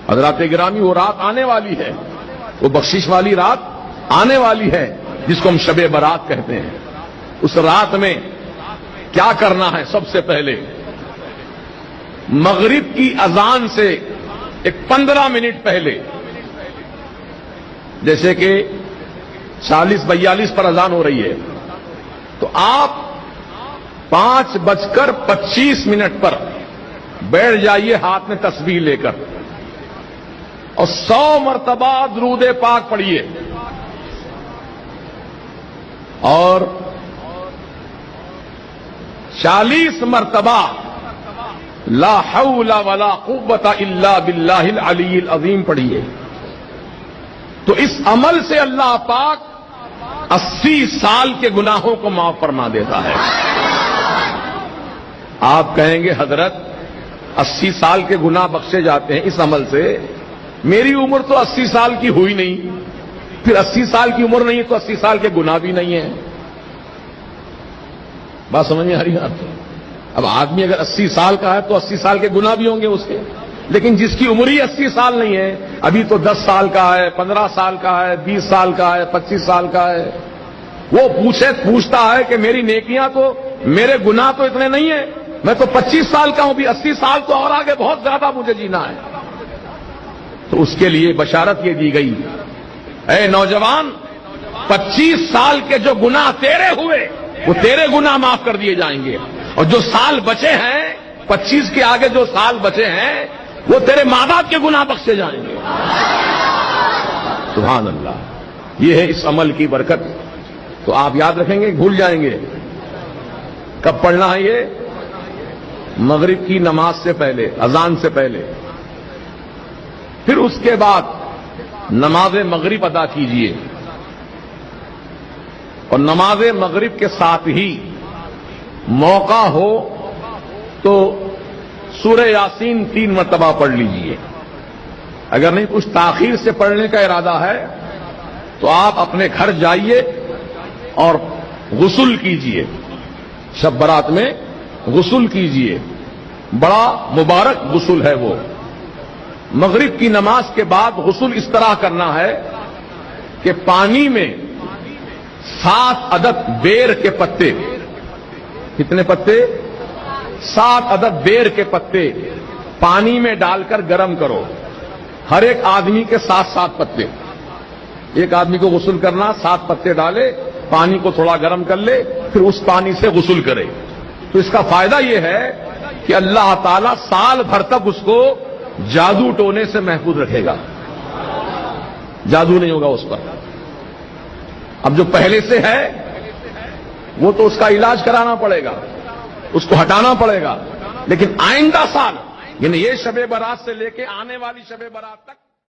حضرات گرامی، وہ رات آنے والی ہے، وہ بخشش والی رات آنے والی ہے جس کو ہم شب برات کہتے ہیں۔ اس رات میں کیا کرنا ہے؟ سب سے پہلے مغرب کی اذان سے ایک 15 منٹ پہلے، جیسے کہ 40-42 پر اذان ہو رہی ہے، تو آپ 5:25 پر بیٹھ جائیے ہاتھ میں تسبیح لے کر، اور 100 مرتبہ درود پاک پڑھیے، اور 40 مرتبہ لا حول ولا قوت الا باللہ العلی العظیم پڑھیے۔ تو اس عمل سے اللہ پاک 80 سال کے گناہوں کو معاف فرما دیتا ہے۔ آپ کہیں گے حضرت 80 سال کے گناہ بخشے جاتے ہیں اس عمل سے، میری عمر تو 80 سال کی ہوئی نہیں، پھر 80 سال کی عمر نہیں تو 80 سال کے گناہ بھی نہیں ہیں۔ بات سمجھ میں آ رہی ہے؟ اب آدمی اگر 80 سال کا ہے تو 80 سال کے گناہ بھی ہوں گے اس کے، لیکن جس کی عمر ہی 80 سال نہیں ہے، ابھی تو 10 سال کا ہے، 15 سال کا ہے، 20 سال کا ہے، 25 سال کا ہے، وہ پوچھتا ہے کہ میری نیکیاں تو، میرے گناہ تو اتنے نہیں ہیں، میں تو 25 سال کا ہوں، بھی 80 سال تو اور آگے بہت زیادہ مجھے جینا ہے۔ تو اس کے لیے بشارت یہ دی گئی، اے نوجوان، 25 سال کے جو گناہ تیرے ہوئے وہ تیرے گناہ معاف کر دیے جائیں گے، اور جو سال بچے ہیں، 25 کے آگے جو سال بچے ہیں وہ تیرے ماں باپ کے گناہ بخشے جائیں گے۔ سبحان اللہ، یہ ہے اس عمل کی برکت۔ تو آپ یاد رکھیں گے، بھول جائیں گے۔ کب پڑھنا ہے یہ؟ مغرب کی نماز سے پہلے، اذان سے پہلے۔ پھر اس کے بعد نماز مغرب ادا کیجیے، اور نماز مغرب کے ساتھ ہی موقع ہو تو سورہ یاسین 3 مرتبہ پڑھ لیجئے۔ اگر نہیں کچھ تاخیر سے پڑھنے کا ارادہ ہے تو آپ اپنے گھر جائیے اور غسل کیجئے، شب برات میں غسل کیجئے، بڑا مبارک غسل ہے وہ۔ مغرب کی نماز کے بعد غسل اس طرح کرنا ہے کہ پانی میں 7 عدد بیر کے پتے، کتنے پتے؟ 7 عدد بیر کے پتے پانی میں ڈال کر گرم کرو، ہر ایک آدمی کے 7 پتے۔ ایک آدمی کو غسل کرنا، 7 پتے ڈالے، پانی کو تھوڑا گرم کر لے، پھر اس پانی سے غسل کرے۔ تو اس کا فائدہ یہ ہے کہ اللہ تعالیٰ سال بھر تک اس کو جادو ٹونے سے محفوظ رکھے گا، جادو نہیں ہوگا اس پر۔ اب جو پہلے سے ہے وہ تو اس کا علاج کرانا پڑے گا، اس کو ہٹانا پڑے گا، لیکن آئندہ سال، یعنی یہ شب برات سے لے کے آنے والی شب برات تک